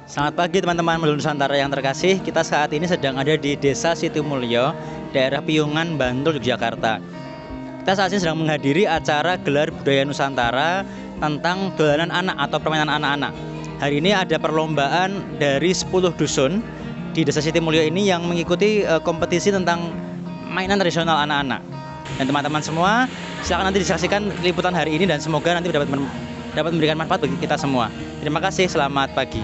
Selamat pagi teman-teman Melulu Nusantara yang terkasih. Kita saat ini sedang ada di Desa Sitimulyo, daerah Piungan, Bantul, Yogyakarta. Kita saat ini sedang menghadiri acara gelar budaya Nusantara tentang dolanan anak atau permainan anak-anak. Hari ini ada perlombaan dari 10 dusun di Desa Sitimulyo ini yang mengikuti kompetisi tentang mainan tradisional anak-anak. Dan teman-teman semua, silakan nanti disaksikan liputan hari ini dan semoga nanti dapat memberikan manfaat bagi kita semua. Terima kasih, selamat pagi.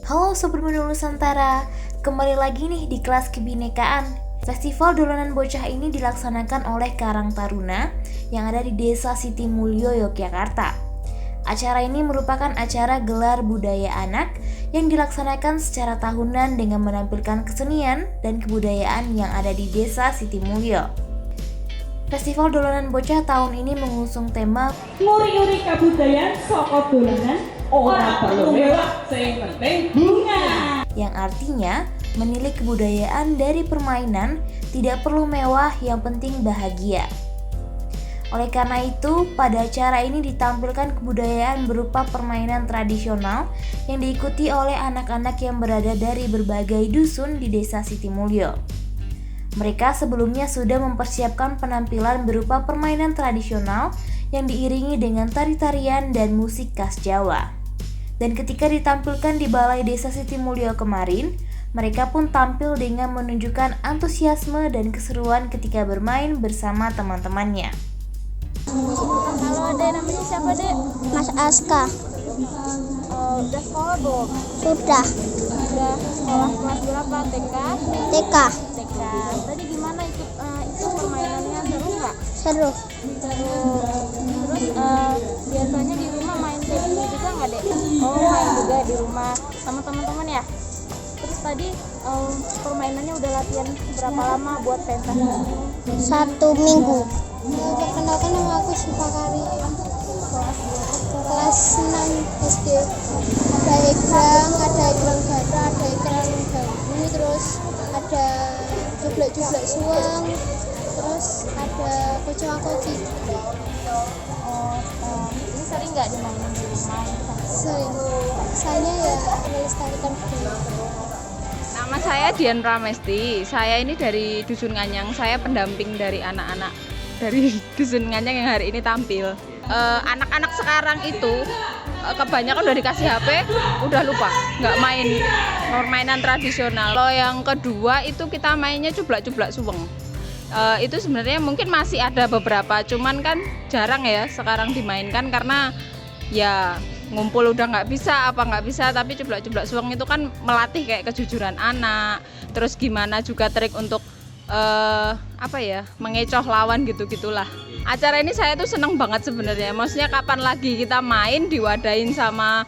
Halo Sobat Melulu Nusantara, kembali lagi nih di kelas kebinekaan. Festival dolanan bocah ini dilaksanakan oleh Karang Taruna yang ada di Desa Sitimulyo, Yogyakarta. Acara ini merupakan acara gelar budaya anak yang dilaksanakan secara tahunan dengan menampilkan kesenian dan kebudayaan yang ada di Desa Sitimulyo. Festival dolanan bocah tahun ini mengusung tema nguri-nguri kabudayaan saka dolanan ora perlu mewah, sing penting bunga. Yang artinya menilik kebudayaan dari permainan tidak perlu mewah, yang penting bahagia. Oleh karena itu, pada acara ini ditampilkan kebudayaan berupa permainan tradisional yang diikuti oleh anak-anak yang berada dari berbagai dusun di Desa Sitimulyo. Mereka sebelumnya sudah mempersiapkan penampilan berupa permainan tradisional yang diiringi dengan tari-tarian dan musik khas Jawa. Dan ketika ditampilkan di Balai Desa Sitimulyo kemarin, mereka pun tampil dengan menunjukkan antusiasme dan keseruan ketika bermain bersama teman-temannya. Halo Dek, namanya siapa Dek? Mas Aska. Udah sekolah belum? Sudah. Udah sekolah kelas berapa? TK? TK. TK. Tadi gimana itu permainannya, seru nggak? Seru. Seru. Terus biasanya di rumah main kayak gini juga nggak Dek? Oh, main juga di rumah sama teman-teman ya? Terus tadi permainannya udah latihan berapa lama buat pentasnya? 1 minggu. Perkenalkan, nama aku Sifakari. Kelas 6 SD. Ada egrang gada, ada egrang bambu, terus ada jublek-jublek suang, terus ada kocoa-koci. Ini sering nggak dimainin di rumah? Sering. Saya ya melestarikan budaya. Nama saya Dian Pramesti. Saya ini dari Dusun Nganyang. Saya pendamping dari anak-anak dari Dusun Nganyang yang hari ini tampil. Anak-anak sekarang itu kebanyakan udah dikasih HP, udah lupa, nggak main permainan tradisional. Kalau yang kedua itu kita mainnya cublak-cublak suweng. Itu sebenarnya mungkin masih ada beberapa, cuman kan jarang ya sekarang dimainkan karena ya ngumpul udah nggak bisa, tapi cublak-cublak suweng itu kan melatih kayak kejujuran anak, terus gimana juga trik untuk mengecoh lawan gitu-gitulah. Acara ini saya tuh seneng banget sebenarnya, maksudnya kapan lagi kita main diwadain sama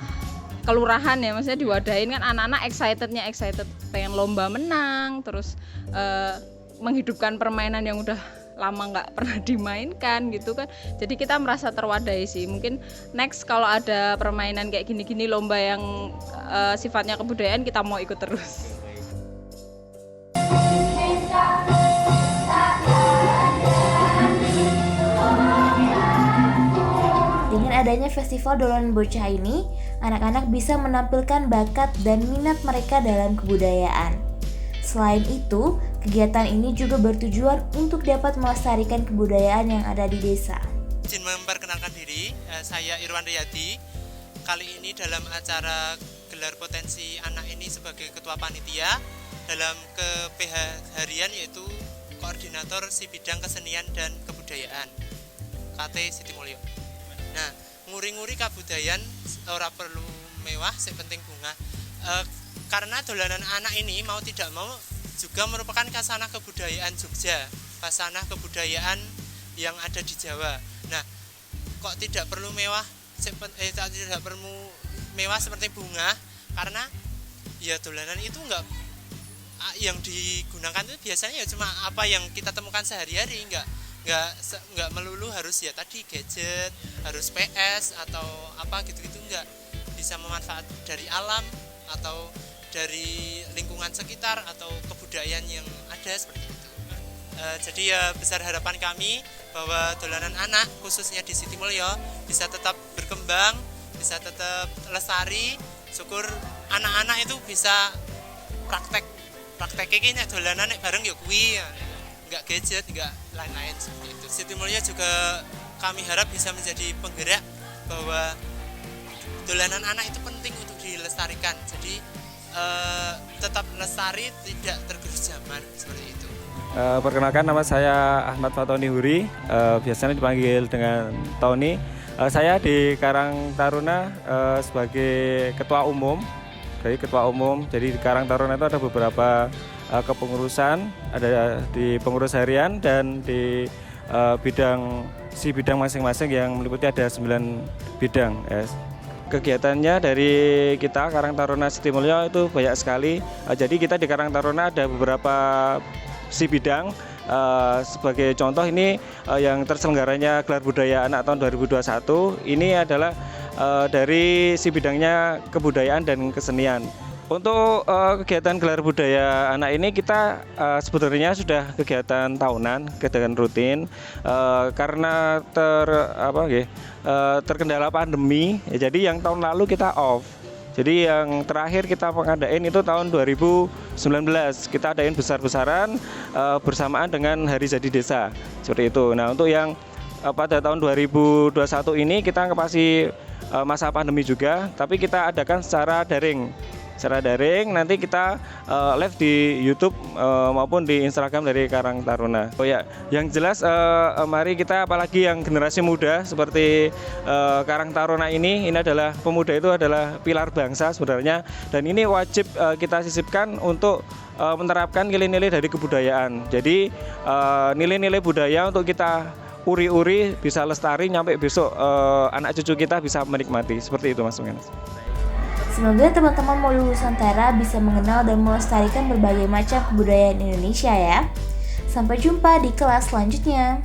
kelurahan ya, maksudnya diwadain kan anak-anak excited pengen lomba menang, terus menghidupkan permainan yang udah lama nggak pernah dimainkan gitu kan. Jadi kita merasa terwadai sih. Mungkin next kalau ada permainan kayak gini-gini, lomba yang sifatnya kebudayaan, kita mau ikut terus. Dengan adanya festival dolanan bocah ini, anak-anak bisa menampilkan bakat dan minat mereka dalam kebudayaan. Selain itu, kegiatan ini juga bertujuan untuk dapat melestarikan kebudayaan yang ada di desa. Izin memperkenalkan diri, saya Irwan Riyadi. Kali ini dalam acara gelar potensi anak ini sebagai ketua panitia dalam ke-PH harian, yaitu koordinator si bidang kesenian dan kebudayaan KT Sitimulyo. Nah, nguri-nguri kabudayaan ora perlu mewah, sing penting bunga. Karena dolanan anak ini mau tidak mau juga merupakan khasanah kebudayaan Jogja, khasanah kebudayaan yang ada di Jawa. Nah, kok tidak perlu mewah, tidak perlu mewah seperti bunga, karena ya dolanan itu enggak, yang digunakan itu biasanya ya cuma apa yang kita temukan sehari-hari, enggak melulu harus ya tadi gadget, harus PS atau apa gitu-gitu, enggak. Bisa memanfaat dari alam atau dari lingkungan sekitar atau kebudayaan yang ada seperti itu. Jadi ya besar harapan kami bahwa dolanan anak khususnya di Sitimulyo bisa tetap berkembang, bisa tetap lestari. Syukur anak-anak itu bisa praktek ini dolanan bareng ya kuwi, nggak gadget, nggak lain-lain seperti itu. Sitimulyo juga kami harap bisa menjadi penggerak bahwa dolanan anak itu penting untuk dilestarikan. Jadi tetap lestari, tidak tergerus zaman seperti itu. Perkenalkan, nama saya Ahmad Fatoni Huri, biasanya dipanggil dengan Tony. Saya di Karang Taruna sebagai ketua umum. Jadi di Karang Taruna itu ada beberapa kepengurusan, ada di pengurus harian dan di bidang masing-masing yang meliputi ada 9 bidang. Kegiatannya dari kita Karang Taruna Sitimulyo itu banyak sekali. Jadi kita di Karang Taruna ada beberapa bidang. Sebagai contoh ini yang terselenggaranya gelar budaya anak tahun 2021 ini adalah dari bidangnya kebudayaan dan kesenian. Untuk kegiatan gelar budaya anak ini kita sebetulnya sudah kegiatan tahunan, kegiatan rutin, karena terkendala pandemi, ya, jadi yang tahun lalu kita off. Jadi yang terakhir kita mengadain itu tahun 2019, kita adain besar-besaran bersamaan dengan Hari Jadi Desa, seperti itu. Nah, untuk yang pada tahun 2021 ini kita masih masa pandemi juga, tapi kita adakan secara daring. Nanti kita live di YouTube maupun di Instagram dari Karang Taruna. Oh ya, yang jelas mari kita, apalagi yang generasi muda seperti Karang Taruna ini adalah pemuda, itu adalah pilar bangsa sebenarnya, dan ini wajib kita sisipkan untuk menerapkan nilai-nilai dari kebudayaan. Jadi nilai-nilai budaya untuk kita uri-uri bisa lestari nyampe besok anak cucu kita bisa menikmati, seperti itu Mas Menas. Semoga teman-teman Molu Nusantara bisa mengenal dan melestarikan berbagai macam kebudayaan Indonesia ya. Sampai jumpa di kelas selanjutnya.